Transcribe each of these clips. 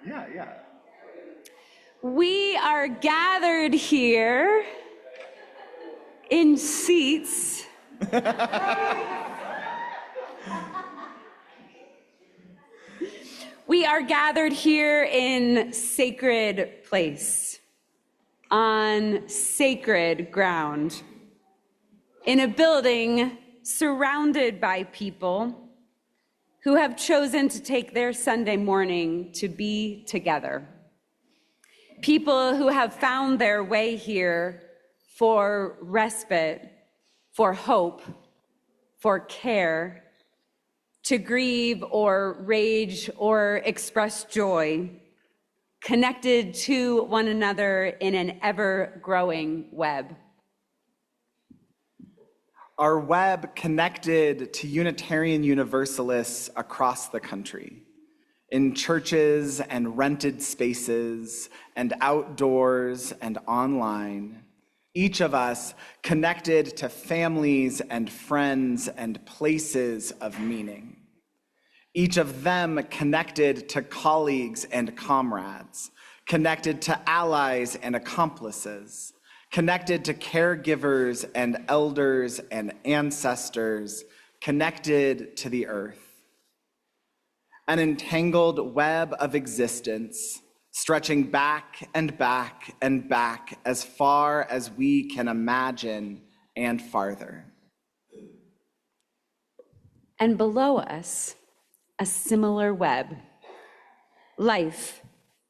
Yeah. We are gathered here in seats. We are gathered here in sacred place, on sacred ground, in a building surrounded by people who have chosen to take their Sunday morning to be together. People who have found their way here for respite, for hope, for care, to grieve or rage or express joy, connected to one another in an ever-growing web. Our web connected to Unitarian Universalists across the country, in churches and rented spaces and outdoors and online. Each of us connected to families and friends and places of meaning. Each of them connected to colleagues and comrades, connected to allies and accomplices, connected to caregivers and elders and ancestors, connected to the earth. An entangled web of existence, stretching back and back and back as far as we can imagine and farther. And below us, a similar web. Life,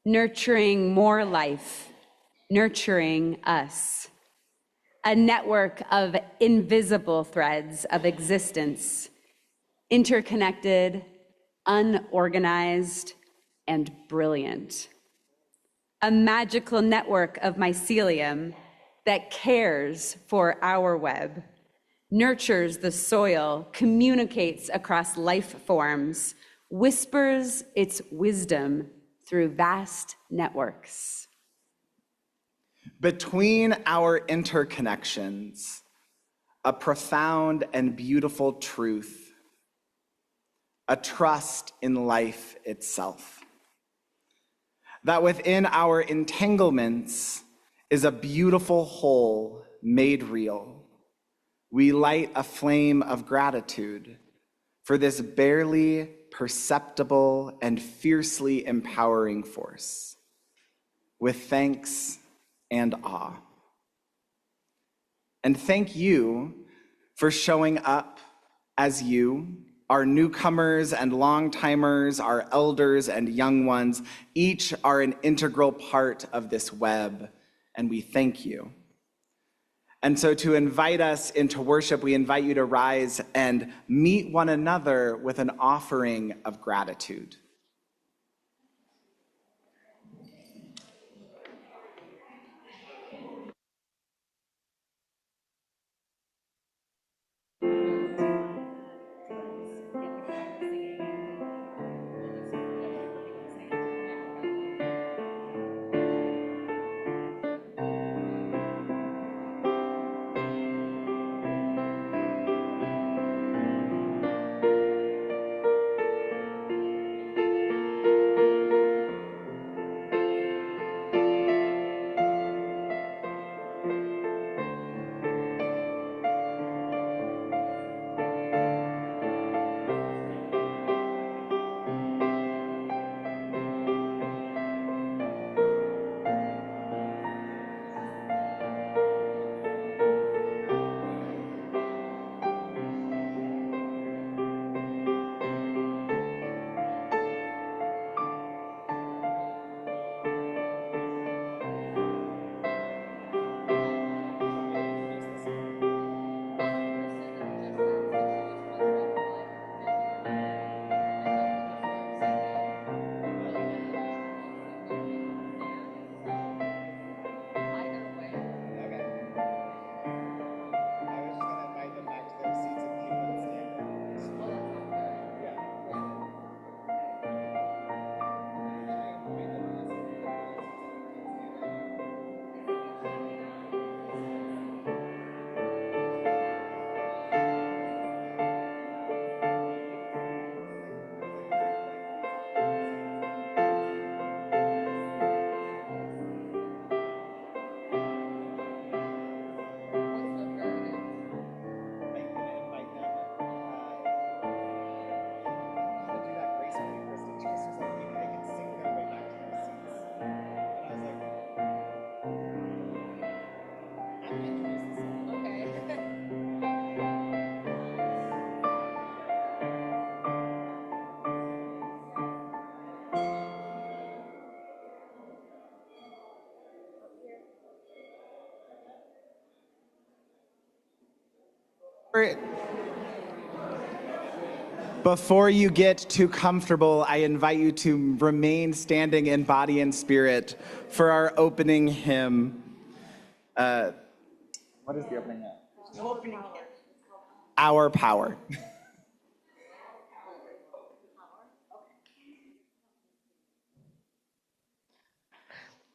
nurturing more life, nurturing us. A network of invisible threads of existence, interconnected, unorganized, and brilliant. A magical network of mycelium that cares for our web, nurtures the soil, communicates across life forms, whispers its wisdom through vast networks. Between our interconnections, a profound and beautiful truth, a trust in life itself. That within our entanglements is a beautiful whole made real. We light a flame of gratitude for this barely perceptible and fiercely empowering force, with thanks and awe. And thank you for showing up as you, our newcomers and long-timers, our elders and young ones, each are an integral part of this web, and we thank you. And so to invite us into worship, we invite you to rise and meet one another with an offering of gratitude. Before you get too comfortable, I invite you to remain standing in body and spirit for our opening hymn. What is the opening hymn? Opening hymn. Our Power.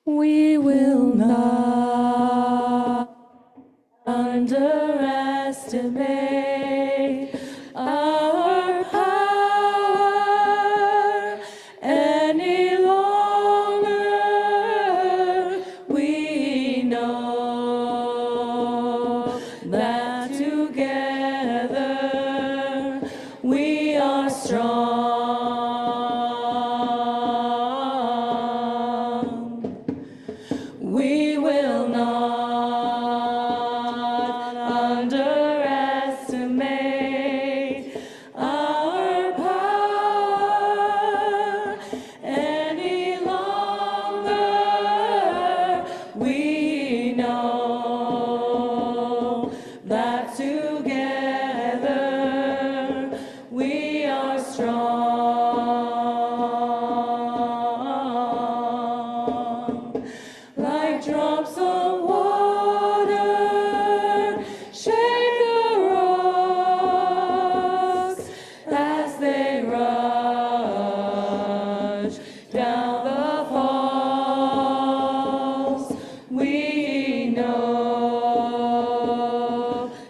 We will not underestimate our power any longer. We know that together we are strong. We will not underestimate our power any longer. We know that together we are strong. Like drops of water, shake the rocks as they rush down the falls. We know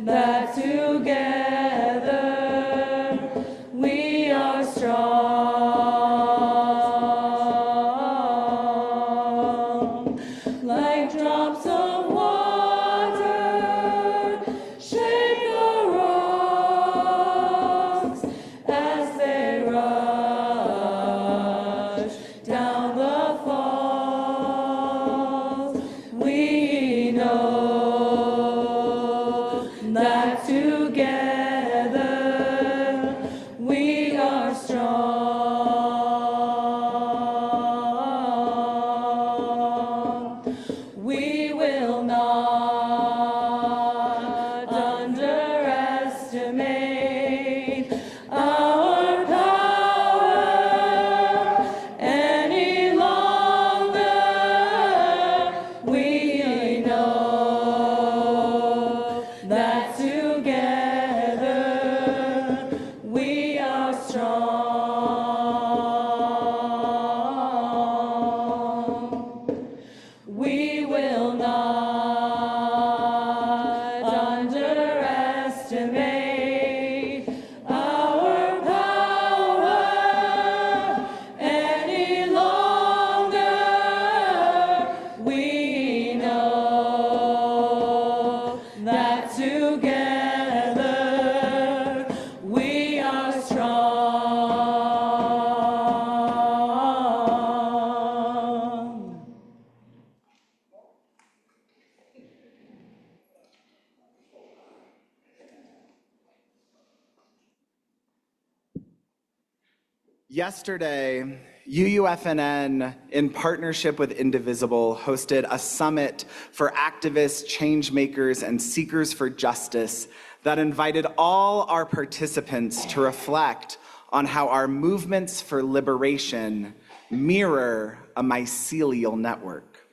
that together we are strong. Like drops of water, shake the rocks as they rush down the falls. We know that together we are strong. We will not underestimate our power any longer. We know that together we are strong. We will not underestimate our power any longer. We know that together we are strong. Yesterday, UUFNN, in partnership with Indivisible, hosted a summit for activists, change makers, and seekers for justice that invited all our participants to reflect on how our movements for liberation mirror a mycelial network.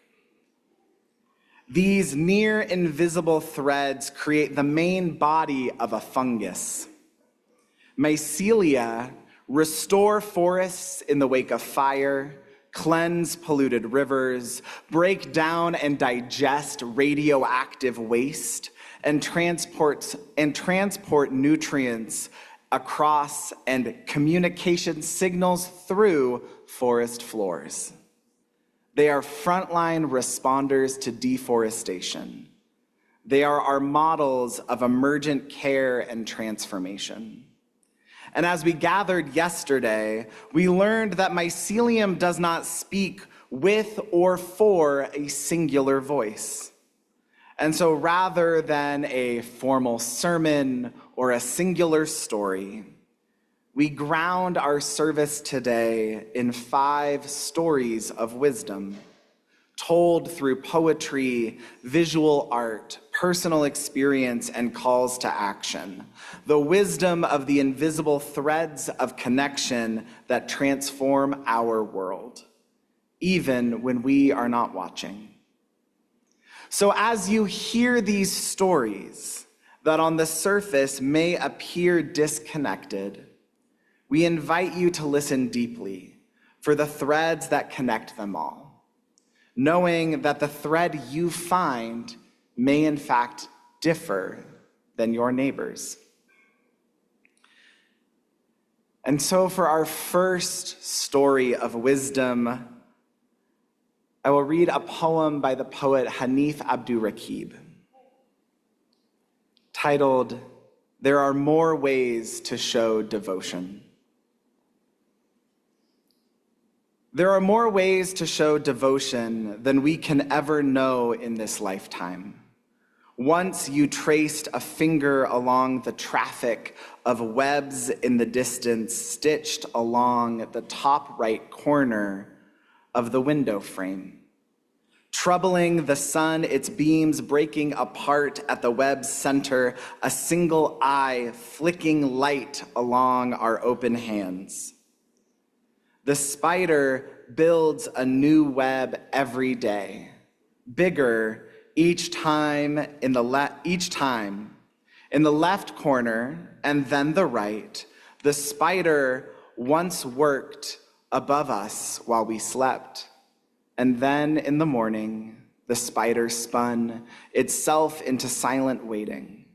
These near invisible threads create the main body of a fungus. Mycelia restore forests in the wake of fire, cleanse polluted rivers, break down and digest radioactive waste, and transport nutrients across and communication signals through forest floors. They are frontline responders to deforestation. They are our models of emergent care and transformation. And as we gathered yesterday, we learned that Mycelium does not speak with or for a singular voice. And so rather than a formal sermon or a singular story, we ground our service today in 5 stories of wisdom, told through poetry, visual art, personal experience, and calls to action. The wisdom of the invisible threads of connection that transform our world, even when we are not watching. So as you hear these stories that on the surface may appear disconnected, we invite you to listen deeply for the threads that connect them all, knowing that the thread you find may in fact differ than your neighbor's. And so for our first story of wisdom, I will read a poem by the poet Hanif Abdurraqib, titled, "There Are More Ways to Show Devotion." There are more ways to show devotion than we can ever know in this lifetime. Once you traced a finger along the traffic of webs in the distance stitched along the top right corner of the window frame, troubling the sun, its beams breaking apart at the web's center, a single eye flicking light along our open hands. The spider builds a new web every day, bigger each time in the left corner and then the right. The spider once worked above us while we slept, and then in the morning, the spider spun itself into silent waiting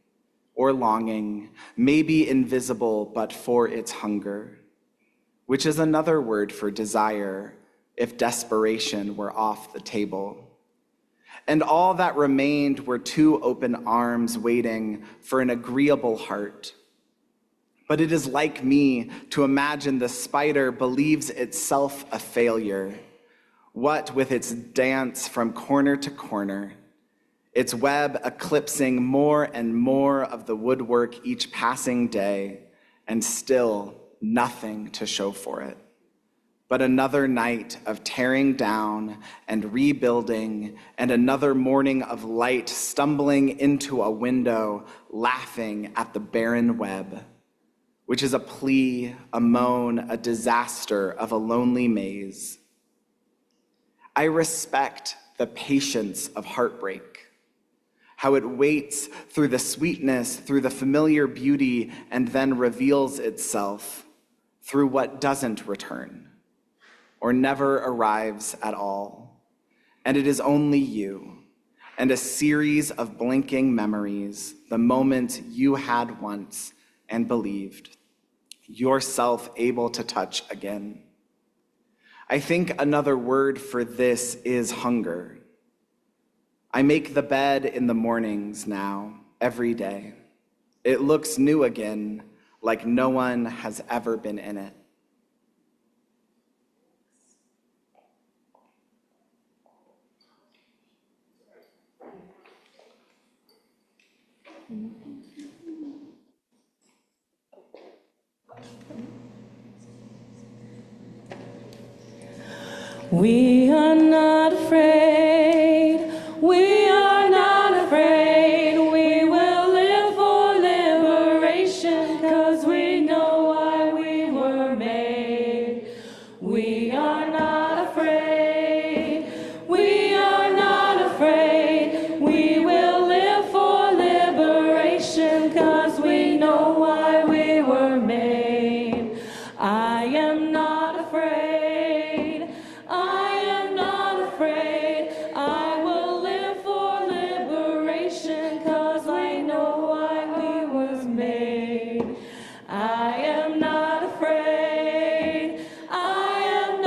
or longing, maybe invisible but for its hunger, which is another word for desire if desperation were off the table. And all that remained were two open arms waiting for an agreeable heart. But it is like me to imagine the spider believes itself a failure, what with its dance from corner to corner, its web eclipsing more and more of the woodwork each passing day, and still nothing to show for it, but another night of tearing down and rebuilding, and another morning of light stumbling into a window, laughing at the barren web, which is a plea, a moan, a disaster of a lonely maze. I respect the patience of heartbreak, how it waits through the sweetness, through the familiar beauty, and then reveals itself through what doesn't return or never arrives at all. And it is only you and a series of blinking memories, the moment you had once and believed yourself able to touch again. I think another word for this is hunger. I make the bed in the mornings now, every day. It looks new again, like no one has ever been in it. We are not afraid. We are not afraid. We will live for liberation, 'cause we know why we were made. We are not afraid. We are not afraid. We will live for liberation, 'cause we know why we were made. I am not afraid. I am not afraid. I will live for liberation, 'cause I know why we was made. I am not afraid. I am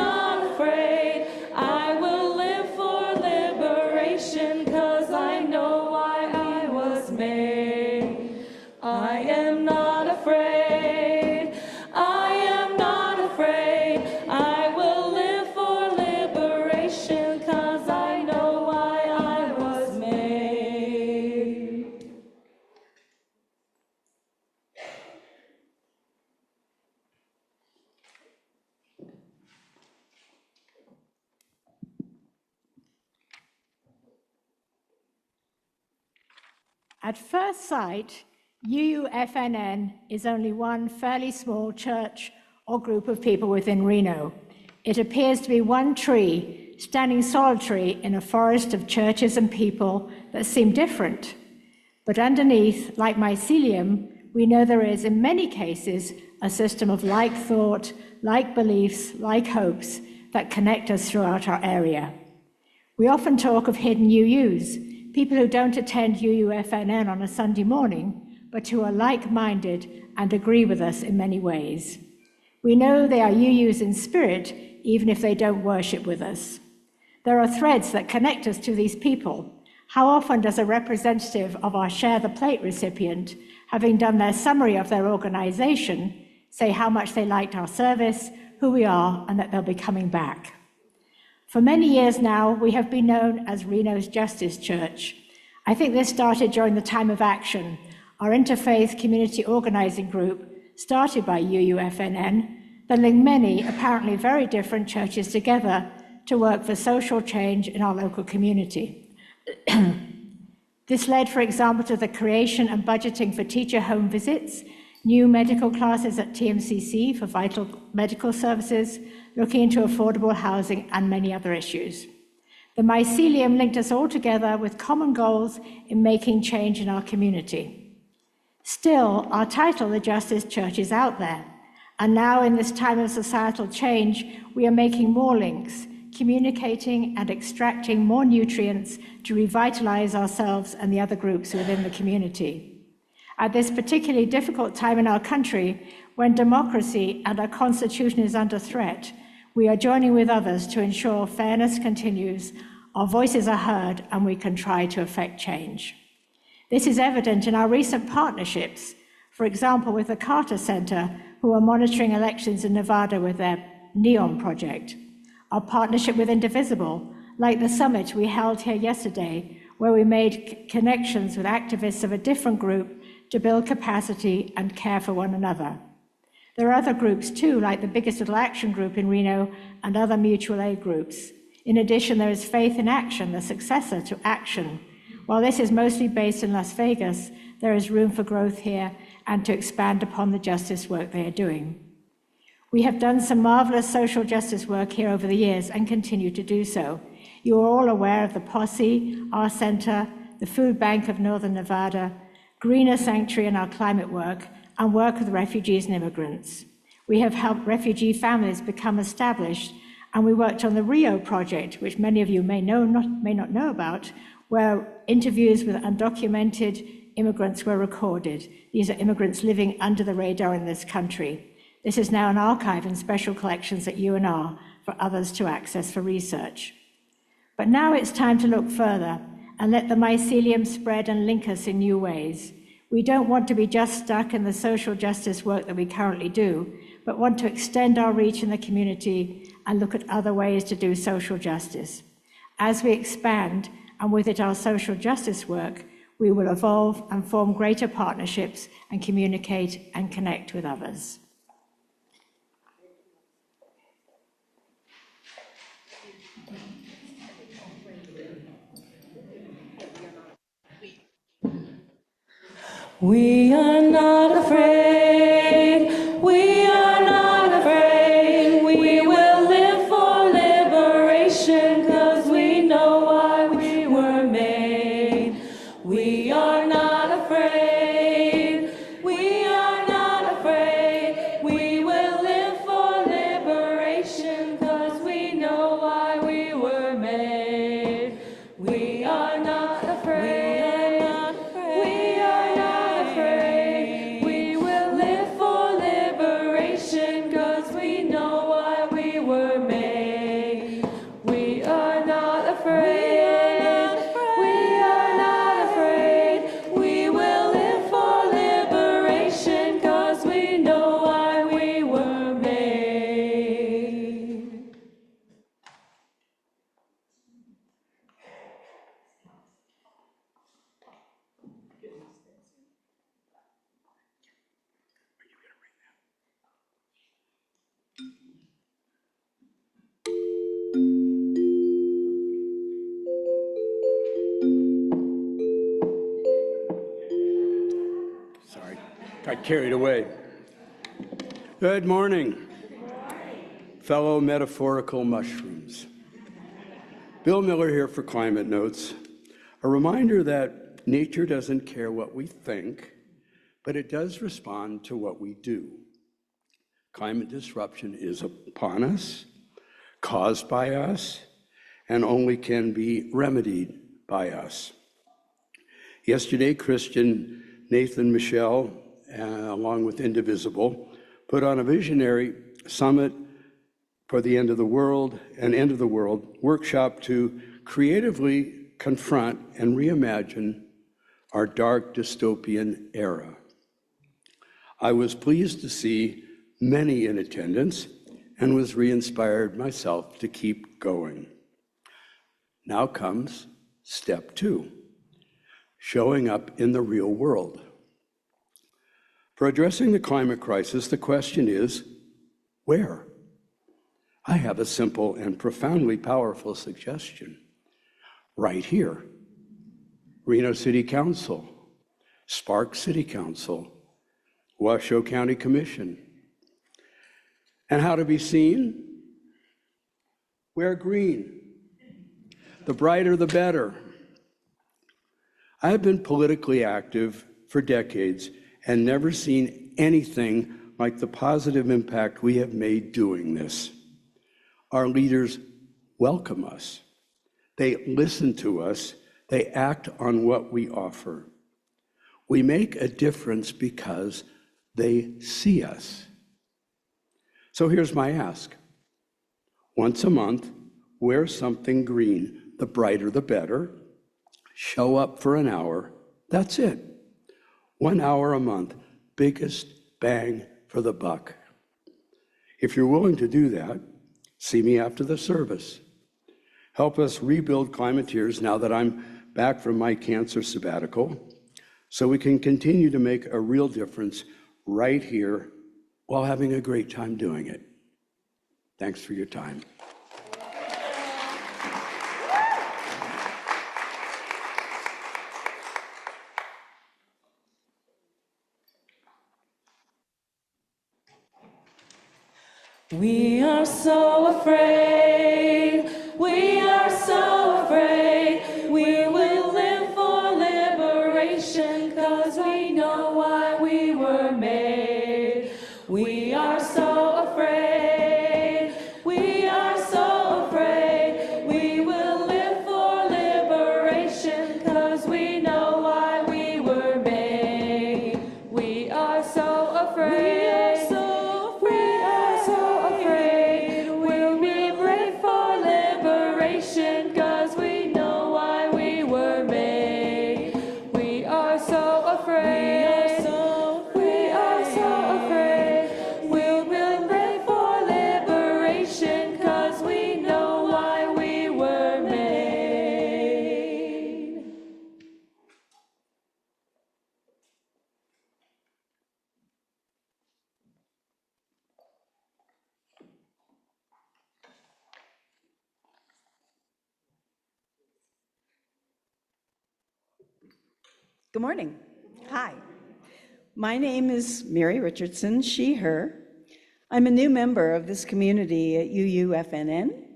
At first sight, UUFNN is only one fairly small church or group of people within Reno. It appears to be one tree standing solitary in a forest of churches and people that seem different. But underneath, like Mycelium, we know there is, in many cases, a system of like thought, like beliefs, like hopes that connect us throughout our area. We often talk of hidden UUs, people who don't attend UUFNN on a Sunday morning, but who are like-minded and agree with us in many ways. We know they are UUs in spirit, even if they don't worship with us. There are threads that connect us to these people. How often does a representative of our Share the Plate recipient, having done their summary of their organization, say how much they liked our service, who we are, and that they'll be coming back? For many years now, we have been known as Reno's Justice Church. I think this started during the Time of Action, our interfaith community organizing group, started by UUFNN, that linked many, apparently very different churches together to work for social change in our local community. This led, for example, to the creation and budgeting for teacher home visits, new medical classes at TMCC for vital medical services, looking into affordable housing, and many other issues. The Mycelium linked us all together with common goals in making change in our community. Still, our title, the Justice Church, is out there. And now, in this time of societal change, we are making more links, communicating and extracting more nutrients to revitalize ourselves and the other groups within the community. At this particularly difficult time in our country, when democracy and our Constitution is under threat, we are joining with others to ensure fairness continues, our voices are heard, and we can try to effect change. This is evident in our recent partnerships, for example, with the Carter Center, who are monitoring elections in Nevada with their NEON project. Our partnership with Indivisible, like the summit we held here yesterday, where we made connections with activists of a different group to build capacity and care for one another. There are other groups too, like the Biggest Little Action Group in Reno and other mutual aid groups. In addition, there is Faith in Action, the successor to Action. While this is mostly based in Las Vegas, there is room for growth here and to expand upon the justice work they are doing. We have done some marvelous social justice work here over the years and continue to do so. You are all aware of the Posse, our center, the Food Bank of Northern Nevada, Greener Sanctuary and our climate work, and work with refugees and immigrants. We have helped refugee families become established, and we worked on the Rio project, which many of you may not know about, where interviews with undocumented immigrants were recorded. These are immigrants living under the radar in this country. This is now an archive in special collections at UNR for others to access for research. But now it's time to look further and let the mycelium spread and link us in new ways. We don't want to be just stuck in the social justice work that we currently do, but want to extend our reach in the community and look at other ways to do social justice. As we expand, and with it our social justice work, we will evolve and form greater partnerships and communicate and connect with others. We are not afraid. We are not afraid. We will live for liberation, 'cause we know why we were made. We are not afraid. We are not afraid. We will live for liberation, 'cause we know why we were made. We are not afraid. We are not afraid. We will live Got carried away. Good morning, fellow metaphorical mushrooms. Bill Miller here for Climate Notes. A reminder that nature doesn't care what we think, but it does respond to what we do. Climate disruption is upon us, caused by us, and only can be remedied by us. Yesterday, Christian Nathan Michel, along with Indivisible, put on a visionary summit for the end of the world workshop to creatively confront and reimagine our dark dystopian era. I was pleased to see many in attendance and was re-inspired myself to keep going. Now comes step 2, showing up in the real world. For addressing the climate crisis, the question is, where? I have a simple and profoundly powerful suggestion. Right here. Reno City Council, Spark City Council, Washoe County Commission. And how to be seen? Wear green. The brighter, the better. I have been politically active for decades and never seen anything like the positive impact we have made doing this. Our leaders welcome us. They listen to us. They act on what we offer. We make a difference because they see us. So here's my ask. Once a month, wear something green. The brighter, the better. Show up for an hour. That's it. 1 hour a month. Biggest bang for the buck. If you're willing to do that, see me after the service. Help us rebuild Climateers now that I'm back from my cancer sabbatical, so we can continue to make a real difference right here while having a great time doing it. Thanks for your time. We are so afraid, we are so afraid, we will live for liberation, 'cause we know why we were made. We are so afraid, we are so afraid, we will live for liberation, 'cause we know why we were made. We are so afraid. Good morning. Hi. My name is Mary Richardson, she, her. I'm a new member of this community at UUFNN.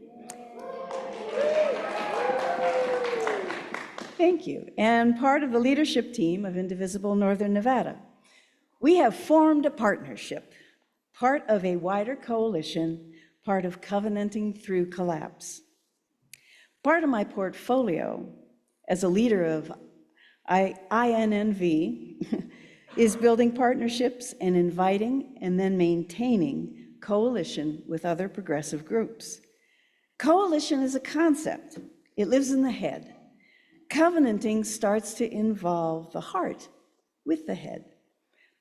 Thank you. And part of the leadership team of Indivisible Northern Nevada. We have formed a partnership, part of a wider coalition, part of Covenanting Through Collapse. Part of my portfolio as a leader of INNV is building partnerships and inviting and then maintaining coalition with other progressive groups. Coalition is a concept. It lives in the head. Covenanting starts to involve the heart with the head.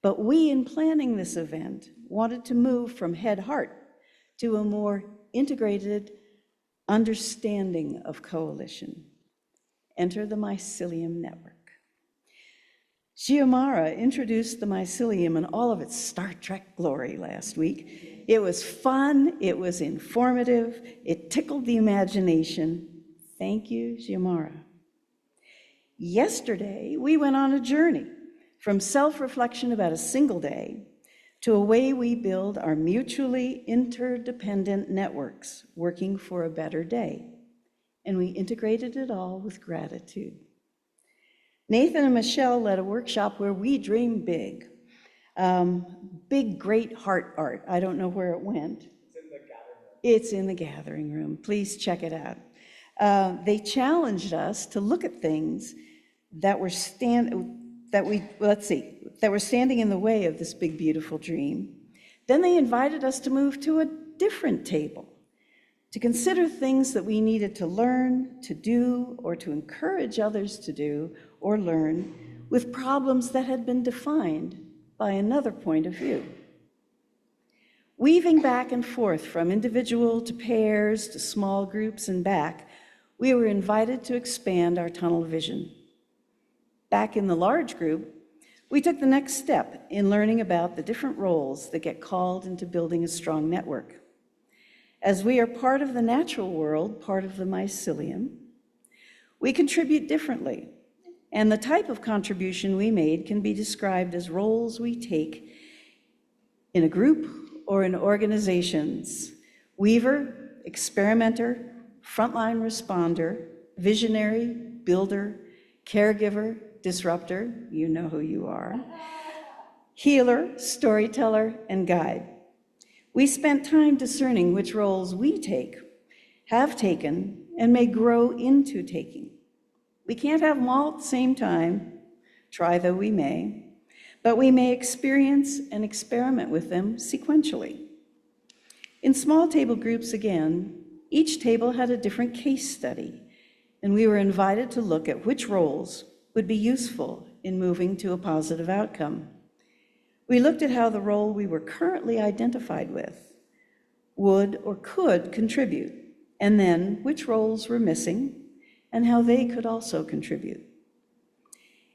But we, in planning this event, wanted to move from head-heart to a more integrated understanding of coalition. Enter the Mycelium network. Xiomara introduced the Mycelium in all of its Star Trek glory last week. It was fun, it was informative, it tickled the imagination. Thank you, Xiomara. Yesterday, we went on a journey from self-reflection about a single day to a way we build our mutually interdependent networks working for a better day. And we integrated it all with gratitude. Nathan and Michelle led a workshop where we dream big. Big, great heart art. I don't know where it went. It's in the gathering room. Please check it out. They challenged us to look at things that were standing in the way of this big, beautiful dream. Then they invited us to move to a different table, to consider things that we needed to learn, to do, or to encourage others to do or learn with problems that had been defined by another point of view. Weaving back and forth from individual to pairs to small groups and back, we were invited to expand our tunnel vision. Back in the large group, we took the next step in learning about the different roles that get called into building a strong network. As we are part of the natural world, part of the mycelium, we contribute differently, and the type of contribution we made can be described as roles we take in a group or in organizations: weaver, experimenter, frontline responder, visionary, builder, caregiver, disruptor, you know who you are, healer, storyteller, and guide. We spent time discerning which roles we take, have taken, and may grow into taking. We can't have them all at the same time, try though we may, but we may experience and experiment with them sequentially. In small table groups again, each table had a different case study, and we were invited to look at which roles would be useful in moving to a positive outcome. We looked at how the role we were currently identified with would or could contribute, and then which roles were missing and how they could also contribute.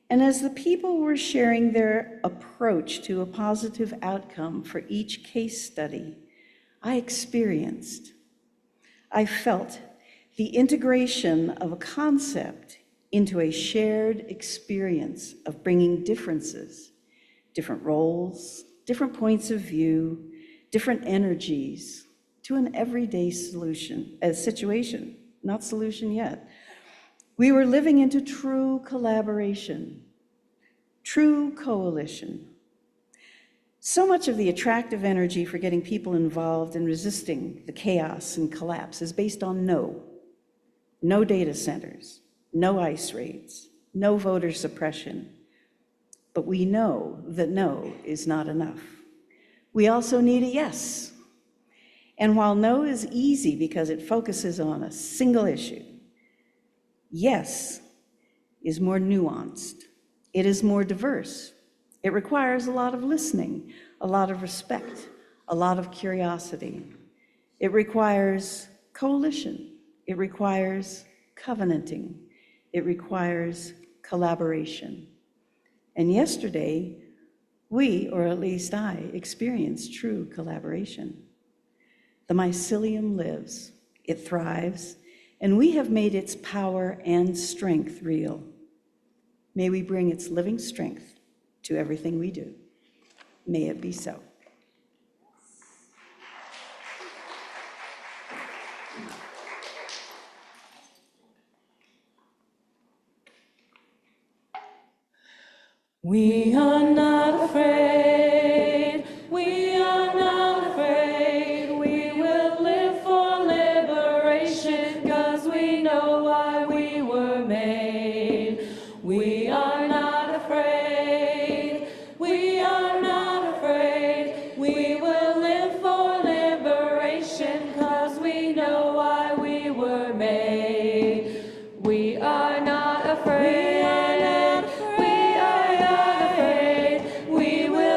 And as the people were sharing their approach to a positive outcome for each case study, I felt the integration of a concept into a shared experience of bringing differences, different roles, different points of view, different energies to an everyday situation, not solution yet. We were living into true collaboration, true coalition. So much of the attractive energy for getting people involved in resisting the chaos and collapse is based on no data centers, no ICE raids, no voter suppression. But we know that no is not enough. We also need a yes. And while no is easy because it focuses on a single issue, yes is more nuanced. It is more diverse. It requires a lot of listening, a lot of respect, a lot of curiosity. It requires coalition. It requires covenanting. It requires collaboration. And yesterday, we, or at least I, experienced true collaboration. The mycelium lives, it thrives, and we have made its power and strength real. May we bring its living strength to everything we do. May it be so. We are not afraid. We are not afraid. We will live for liberation, 'cause we know why we were made. We are not afraid. We are not afraid. We will live for liberation, 'cause we know why we were made. We are not afraid. We are not afraid. We will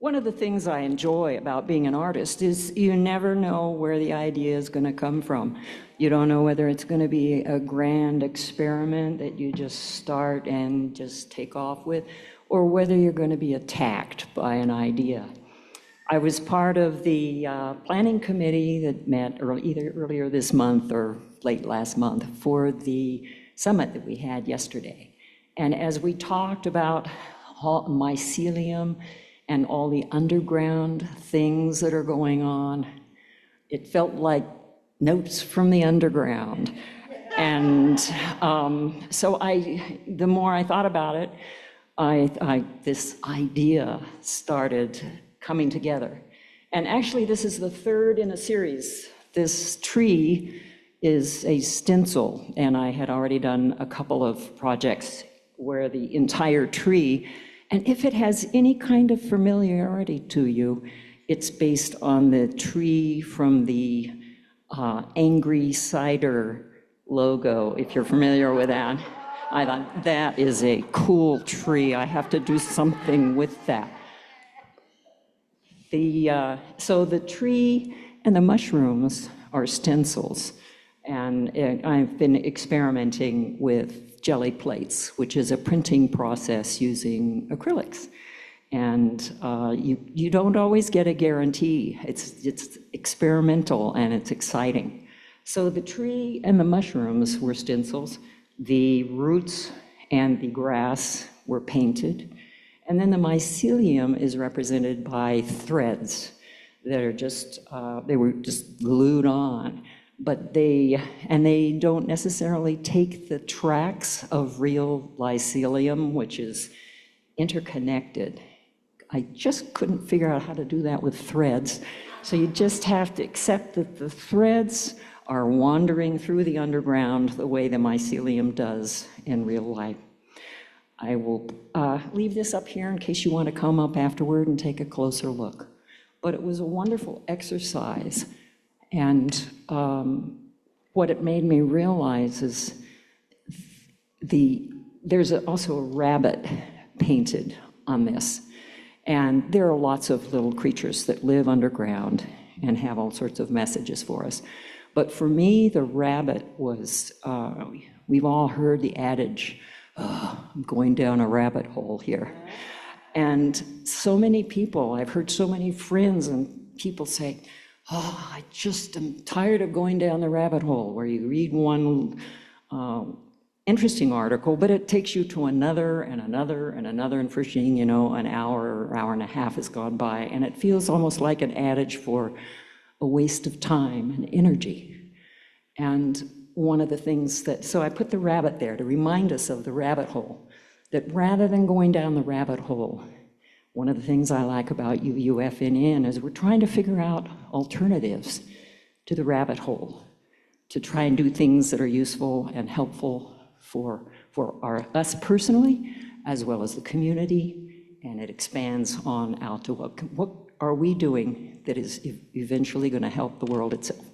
One of the things I enjoy about being an artist is you never know where the idea is going to come from. You don't know whether it's going to be a grand experiment that you just start and just take off with, or whether you're going to be attacked by an idea. I was part of the planning committee that met either earlier this month or late last month for the summit that we had yesterday. And as we talked about mycelium and all the underground things that are going on, it felt like notes from the underground. And so the more I thought about it, this idea started coming together. And actually, this is the third in a series. This tree is a stencil, and I had already done a couple of projects where the entire tree, and if it has any kind of familiarity to you, it's based on the tree from the Angry Cider logo, if you're familiar with that. I thought, that is a cool tree. I have to do something with that. So the tree and the mushrooms are stencils. And I've been experimenting with jelly plates, which is a printing process using acrylics. And you don't always get a guarantee. It's experimental and it's exciting. So the tree and the mushrooms were stencils. The roots and the grass were painted. And then the mycelium is represented by threads that are they were just glued on. But they don't necessarily take the tracks of real mycelium, which is interconnected. I just couldn't figure out how to do that with threads. So you just have to accept that the threads are wandering through the underground the way the mycelium does in real life. I will leave this up here in case you want to come up afterward and take a closer look. But it was a wonderful exercise. And what it made me realize is there's also a rabbit painted on this. And there are lots of little creatures that live underground and have all sorts of messages for us. But for me, the rabbit was, we've all heard the adage, I'm going down a rabbit hole here. And so many people, I've heard so many friends and people say, oh, I just am tired of going down the rabbit hole, where you read one interesting article, but it takes you to another and another and another, and for seeing, an hour or hour and a half has gone by, and it feels almost like an adage for a waste of time and energy. And one of the things so I put the rabbit there to remind us of the rabbit hole, that rather than going down the rabbit hole, one of the things I like about UUFNN is we're trying to figure out alternatives to the rabbit hole, to try and do things that are useful and helpful for us personally, as well as the community, and it expands on out to what are we doing that is eventually going to help the world itself.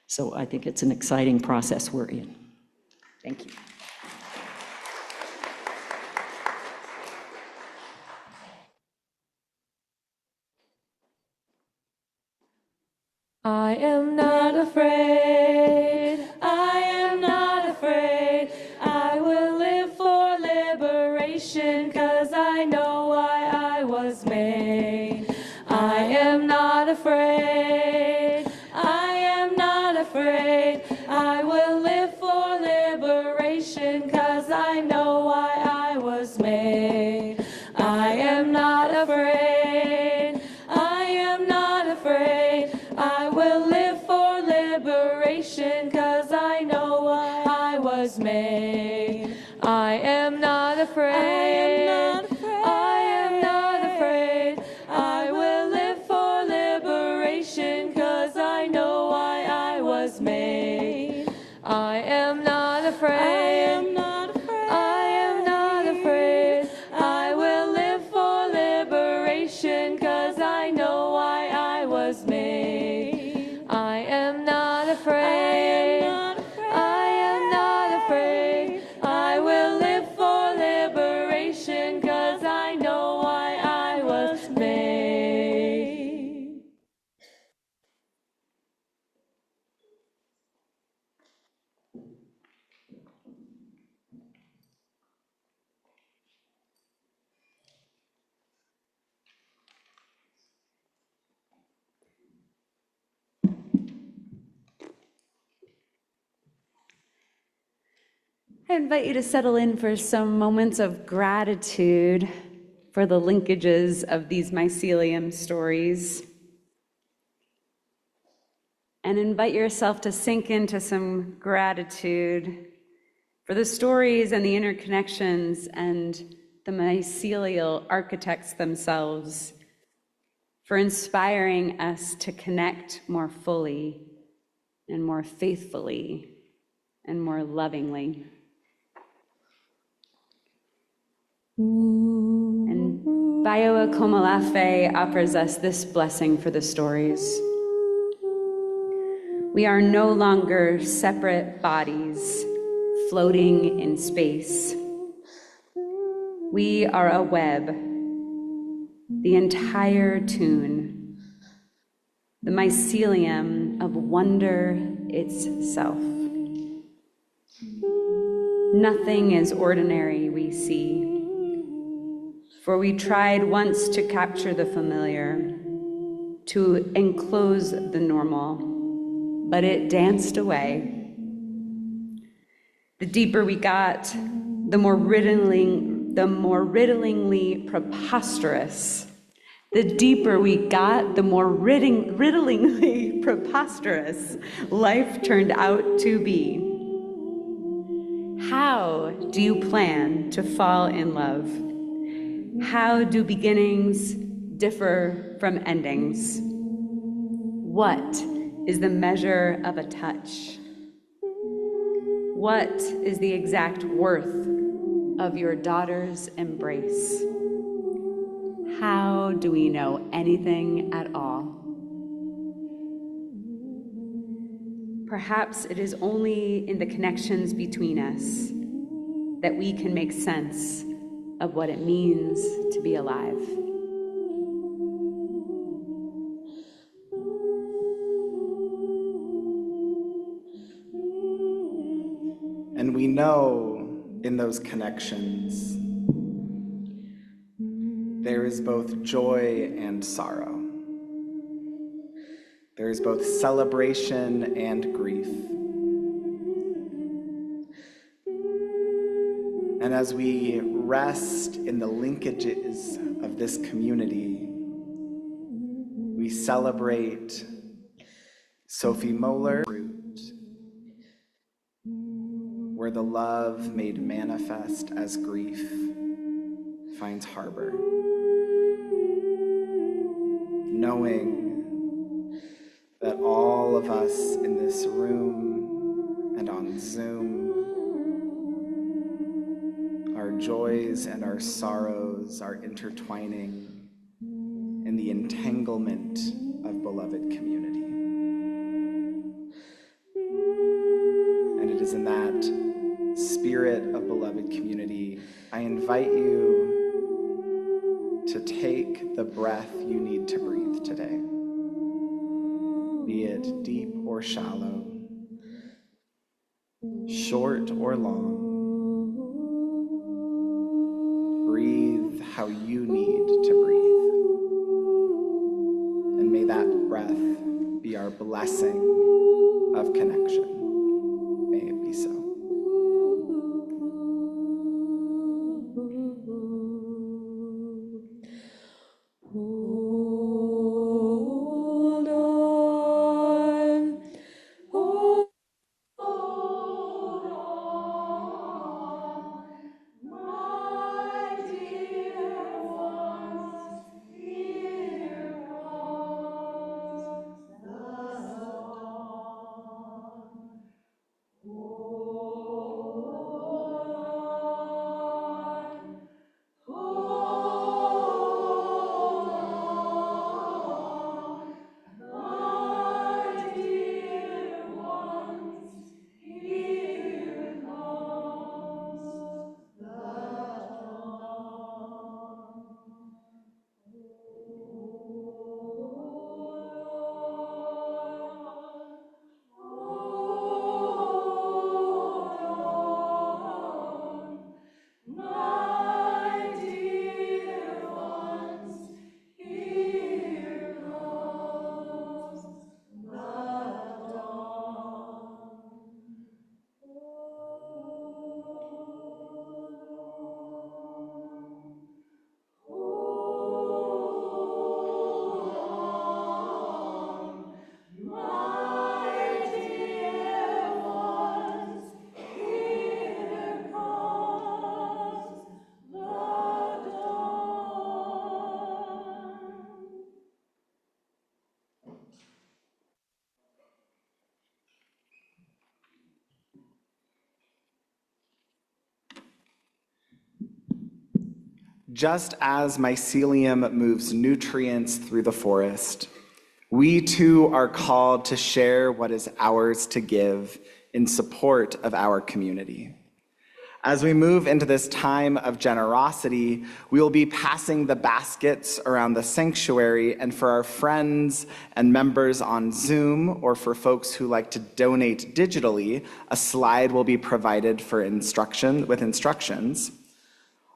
So I think it's an exciting process we're in. Thank you. I am not afraid, I am not afraid, I will live for liberation, 'cause I know why I was made. I am not afraid, I am not afraid, I will live for liberation, 'cause I know why I was made. I am not afraid, I am not afraid, I will live for liberation, 'cause I know why I was made. I am not afraid, I am not afraid, I will live for liberation, 'cause I know why I was made. I am not afraid, I am not afraid, I will live for liberation, 'cause I know why I was made. I am not afraid, I am not afraid, I will live for liberation, 'cause I know why I was made. I invite you to settle in for some moments of gratitude for the linkages of these mycelium stories. And invite yourself to sink into some gratitude for the stories and the interconnections and the mycelial architects themselves, for inspiring us to connect more fully and more faithfully and more lovingly. And Bioa Komalafe offers us this blessing for the stories. We are no longer separate bodies floating in space. We are a web, the entire tune, the mycelium of wonder itself. Nothing is ordinary we see, for we tried once to capture the familiar, to enclose the normal, but it danced away. The deeper we got, the more riddlingly preposterous. The deeper we got, the more riddlingly preposterous life turned out to be. How do you plan to fall in love? How do beginnings differ from endings? What is the measure of a touch? What is the exact worth of your daughter's embrace? How do we know anything at all? Perhaps it is only in the connections between us that we can make sense of what it means to be alive. And we know in those connections there is both joy and sorrow. There is both celebration and grief. And as we rest in the linkages of this community, we celebrate Sophie Moeller, where the love made manifest as grief finds harbor. Knowing that all of us in this room and on Zoom, our joys and our sorrows are intertwining in the entanglement of beloved community. And it is in that spirit of beloved community, I invite you to take the breath you need to breathe today. Be it deep or shallow, short or long. Breathe how you need to breathe. And may that breath be our blessing of connection. May it be so. Hold on. Hold on, my dear ones. Here comes the song. Just as mycelium moves nutrients through the forest, we too are called to share what is ours to give in support of our community. As we move into this time of generosity, we will be passing the baskets around the sanctuary, and for our friends and members on Zoom, or for folks who like to donate digitally, a slide will be provided with instructions.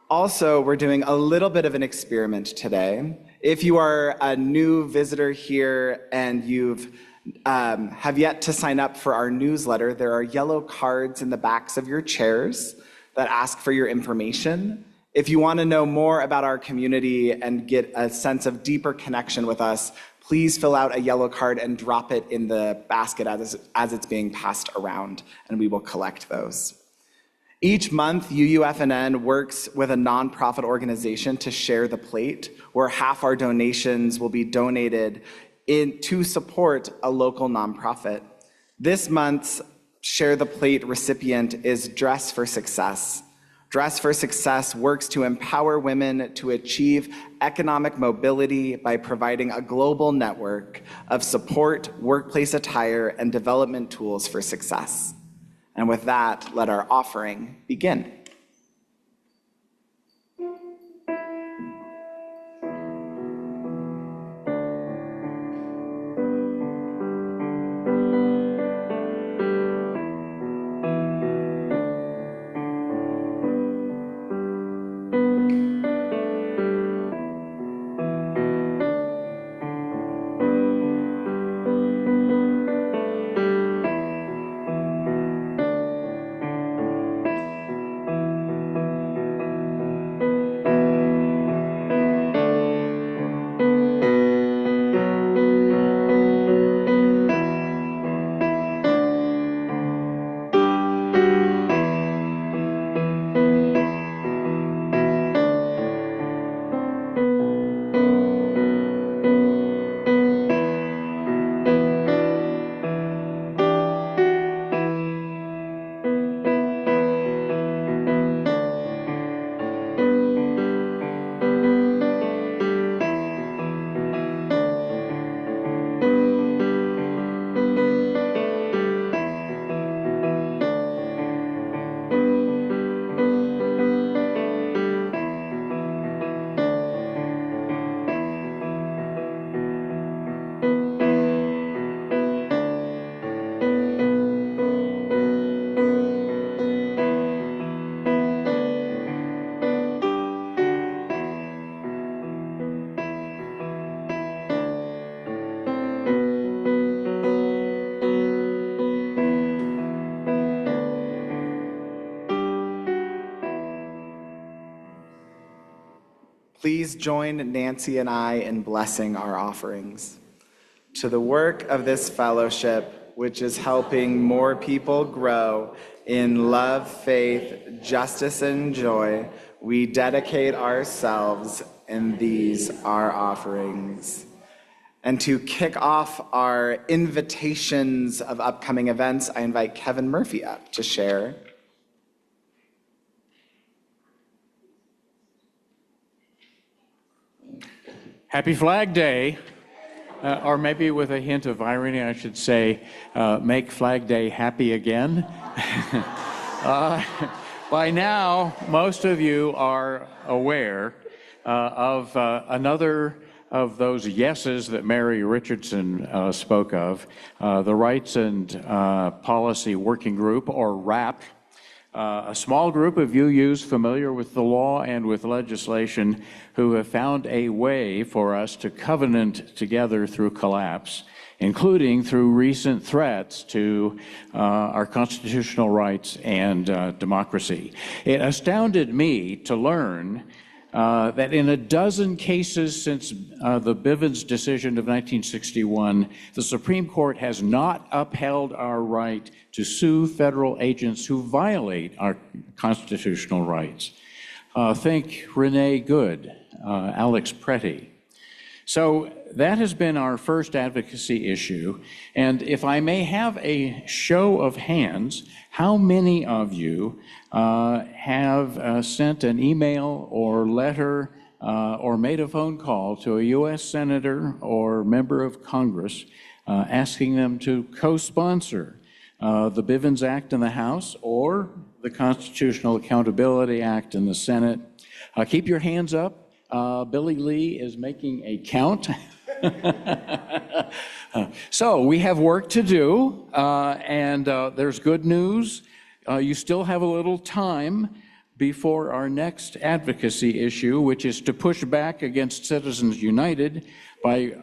Also, we're doing a little bit of an experiment today. If you are a new visitor here and have yet to sign up for our newsletter, there are yellow cards in the backs of your chairs that ask for your information. If you want to know more about our community and get a sense of deeper connection with us, please fill out a yellow card and drop it in the basket as it's being passed around, and we will collect those. Each month, UUFNN works with a nonprofit organization to share the plate, where half our donations will be donated to support a local nonprofit. This month's Share the Plate recipient is Dress for Success. Dress for Success works to empower women to achieve economic mobility by providing a global network of support, workplace attire, and development tools for success. And with that, let our offering begin. Please join Nancy and I in blessing our offerings. To the work of this fellowship, which is helping more people grow in love, faith, justice, and joy, we dedicate ourselves, and these our offerings. And to kick off our invitations of upcoming events, I invite Kevin Murphy up to share. Happy Flag Day, or maybe with a hint of irony, I should say, make Flag Day happy again. By now, most of you are aware of another of those yeses that Mary Richardson spoke of, the Rights and Policy Working Group, or RAP. A small group of UUs familiar with the law and with legislation who have found a way for us to covenant together through collapse, including through recent threats to our constitutional rights and democracy. It astounded me to learn that in a dozen cases since the Bivens decision of 1961, the Supreme Court has not upheld our right to sue federal agents who violate our constitutional rights. Think Renee Good, Alex Pretty. So that has been our first advocacy issue. And if I may have a show of hands, how many of you have sent an email or letter or made a phone call to a U.S. Senator or member of Congress asking them to co-sponsor the Bivens Act in the House or the Constitutional Accountability Act in the Senate? Keep your hands up. Billy Lee is making a count. So we have work to do, and there's good news. You still have a little time before our next advocacy issue, which is to push back against Citizens United by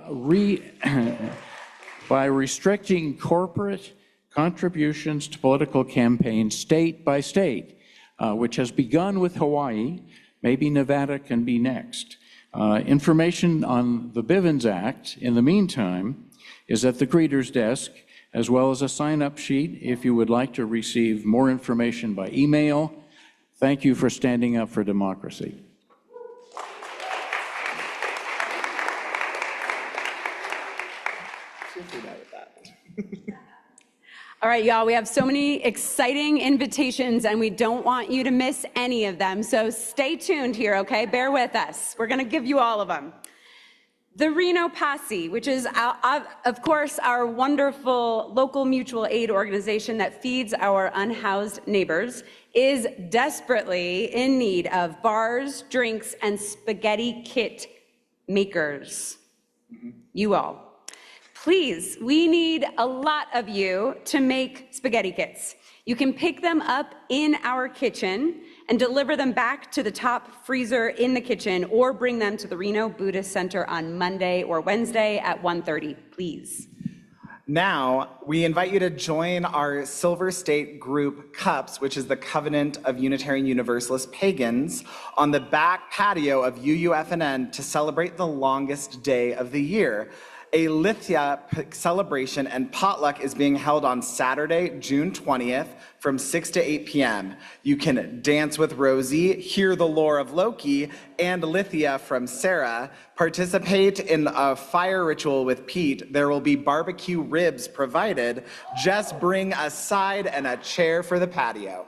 restricting corporate contributions to political campaigns state by state, which has begun with Hawaii. Maybe Nevada can be next. Information on the Bivens Act, in the meantime, is at the greeter's desk, as well as a sign-up sheet if you would like to receive more information by email. Thank you for standing up for democracy. All right, y'all, we have so many exciting invitations and we don't want you to miss any of them. So stay tuned here, okay? Bear with us. We're gonna give you all of them. The Reno Posse, which is, of course, our wonderful local mutual aid organization that feeds our unhoused neighbors, is desperately in need of bars, drinks, and spaghetti kit makers. You all. Please, we need a lot of you to make spaghetti kits. You can pick them up in our kitchen and deliver them back to the top freezer in the kitchen, or bring them to the Reno Buddhist Center on Monday or Wednesday at 1:30, please. Now, we invite you to join our Silver State group CUPS, which is the Covenant of Unitarian Universalist Pagans, on the back patio of UUFNN to celebrate the longest day of the year. A Lithia celebration and potluck is being held on Saturday, June 20th from 6 to 8 p.m. You can dance with Rosie, hear the lore of Loki, and Lithia from Sarah. Participate in a fire ritual with Pete. There will be barbecue ribs provided. Just bring a side and a chair for the patio.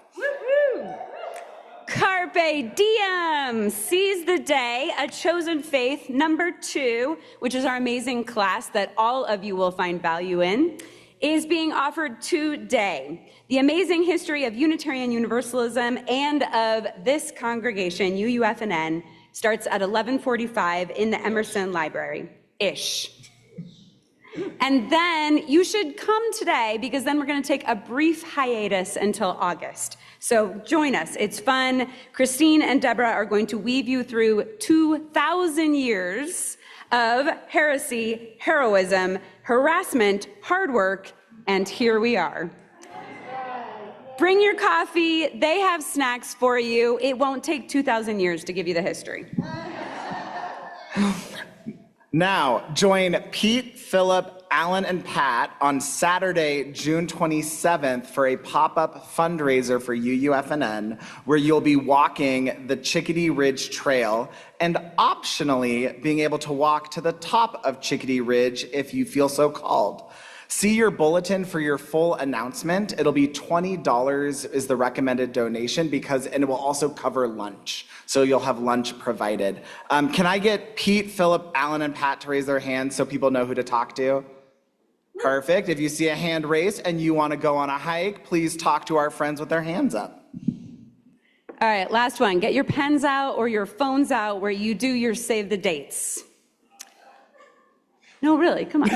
Carpe diem, seize the day, a chosen faith, number 2, which is our amazing class that all of you will find value in, is being offered today. The amazing history of Unitarian Universalism and of this congregation, UUFNN, starts at 11:45 in the Emerson Library-ish. And then you should come today, because then we're going to take a brief hiatus until August. So join us. It's fun. Christine and Deborah are going to weave you through 2,000 years of heresy, heroism, harassment, hard work, and here we are. Bring your coffee. They have snacks for you. It won't take 2,000 years to give you the history. Now, join Pete, Philip, Alan, and Pat on Saturday, June 27th for a pop-up fundraiser for UUFNN, where you'll be walking the Chickadee Ridge Trail and optionally being able to walk to the top of Chickadee Ridge if you feel so called. See your bulletin for your full announcement. It'll be $20 is the recommended donation, and it will also cover lunch. So you'll have lunch provided. Can I get Pete, Philip, Alan, and Pat to raise their hands so people know who to talk to? Perfect. If you see a hand raised and you want to go on a hike, please talk to our friends with their hands up. All right, last one. Get your pens out or your phones out where you do your save the dates. No, really, come on.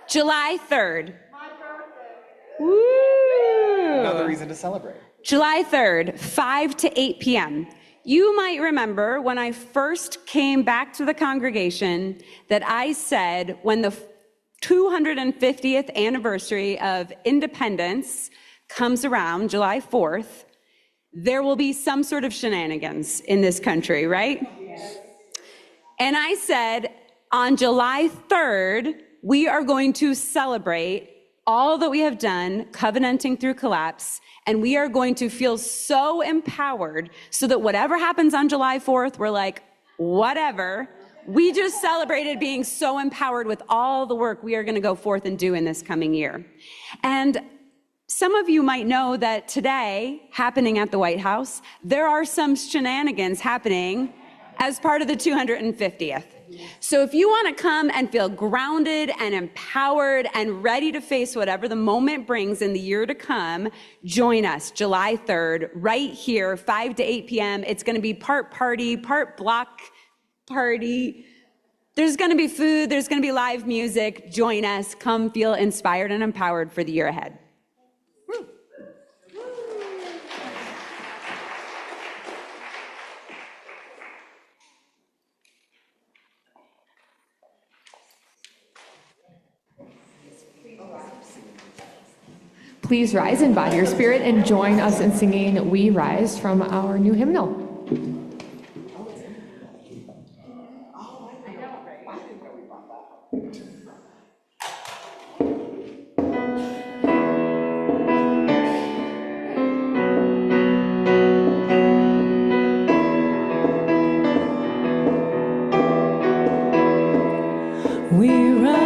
July 3rd. My birthday. Woo! Another reason to celebrate. July 3rd, 5 to 8 p.m. You might remember when I first came back to the congregation that I said when the 250th anniversary of independence comes around, July 4th, there will be some sort of shenanigans in this country, right? Yes. And I said on July 3rd, we are going to celebrate all that we have done, covenanting through collapse, and we are going to feel so empowered so that whatever happens on July 4th, we're like, whatever, We just celebrated being so empowered with all the work we are going to go forth and do in this coming year. And some of you might know that today, happening at the White House, there are some shenanigans happening as part of the 250th. So if you want to come and feel grounded and empowered and ready to face whatever the moment brings in the year to come, join us July 3rd, right here, 5 to 8 p.m. It's going to be part party, part block party. There's going to be food. There's going to be live music. Join us. Come feel inspired and empowered for the year ahead. Please rise in body or spirit and join us in singing We Rise from our new hymnal. We rise,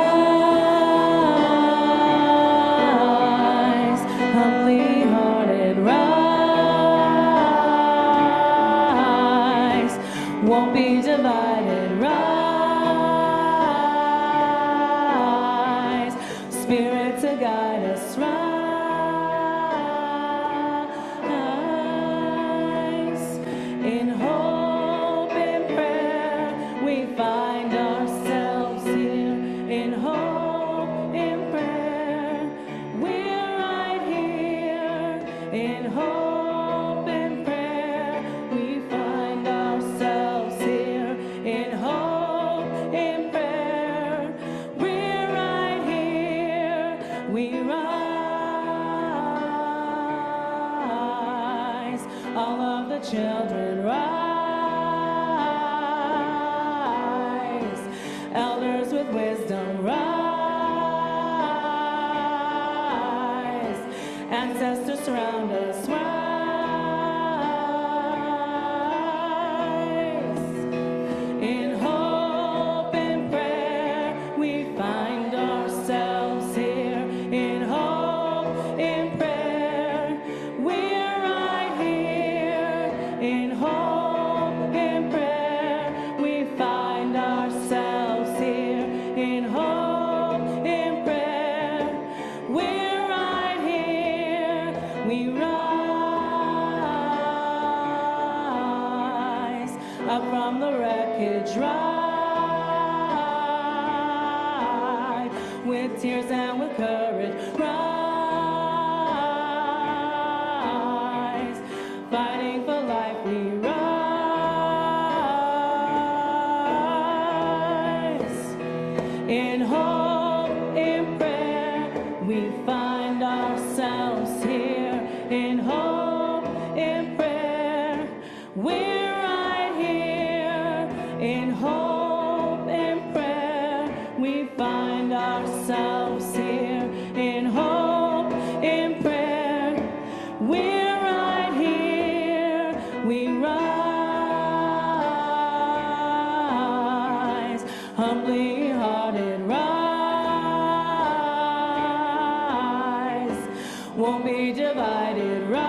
humbly hearted rise, won't be divided, rise, Spirit to guide us, rise, in hope and prayer we find ourselves here, in hope and prayer we're right here, in hope and prayer we find ourselves here, in hope and prayer we're right here, we rise, all of the children rise, elders with wisdom rise, ancestors surround us, rise, in hope and prayer we find ourselves here, in hope and prayer we're right here, in hope and prayer we find ourselves here, in hope and prayer we're right here, we rise up from the wreckage, rise with tears and with courage, rise fighting for life, we rise, in hope and prayer we find ourselves here, in hope and prayer we're right here, in hope and prayer we find ourselves here, in hope and prayer we're right here, we rise, humbly hearted rise, won't be divided, rise,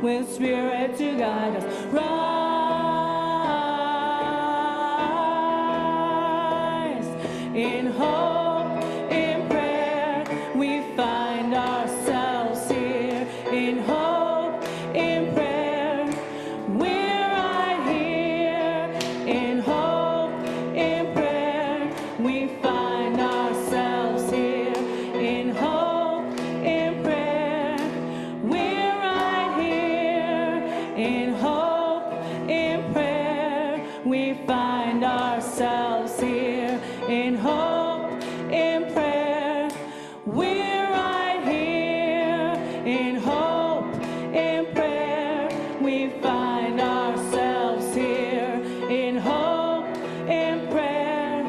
with Spirit to guide us, rise, in hope and prayer we find ourselves here, in hope and prayer we're right here, in hope and prayer we find ourselves here, in hope and prayer we're right here, in hope and prayer we find ourselves here, in hope and prayer we're right here, in hope and prayer we find ourselves here, in hope and prayer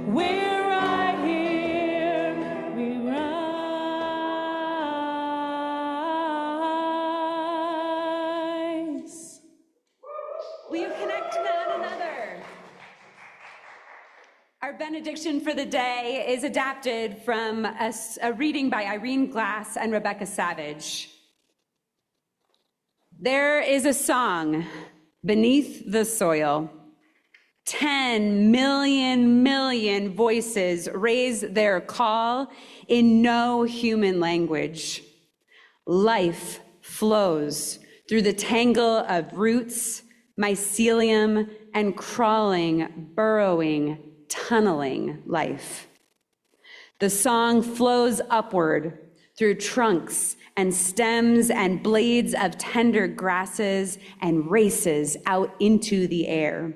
we're right here, we rise. benediction for the day is adapted from a reading by Irene Glass and Rebecca Savage. There is a song beneath the soil. 10 million voices raise their call in no human language. Life flows through the tangle of roots, mycelium, and crawling, burrowing, tunneling life. The song flows upward through trunks and stems and blades of tender grasses and races out into the air.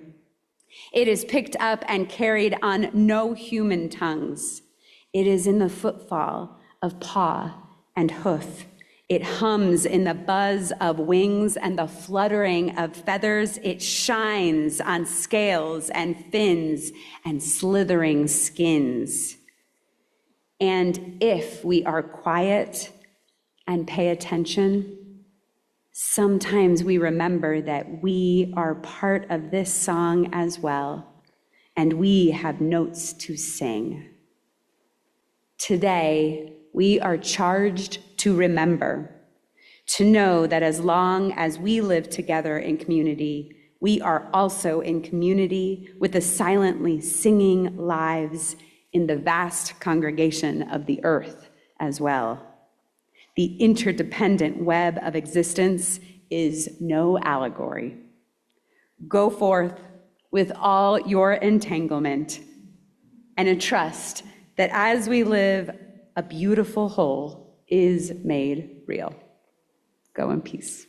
It is picked up and carried on no human tongues. It is in the footfall of paw and hoof. It hums in the buzz of wings and the fluttering of feathers. It shines on scales and fins and slithering skins. And if we are quiet and pay attention, sometimes we remember that we are part of this song as well, and we have notes to sing. Today, we are charged to remember, to know that as long as we live together in community, we are also in community with the silently singing lives in the vast congregation of the earth as well. The interdependent web of existence is no allegory. Go forth with all your entanglement and a trust that as we live, a beautiful whole is made real. Go in peace.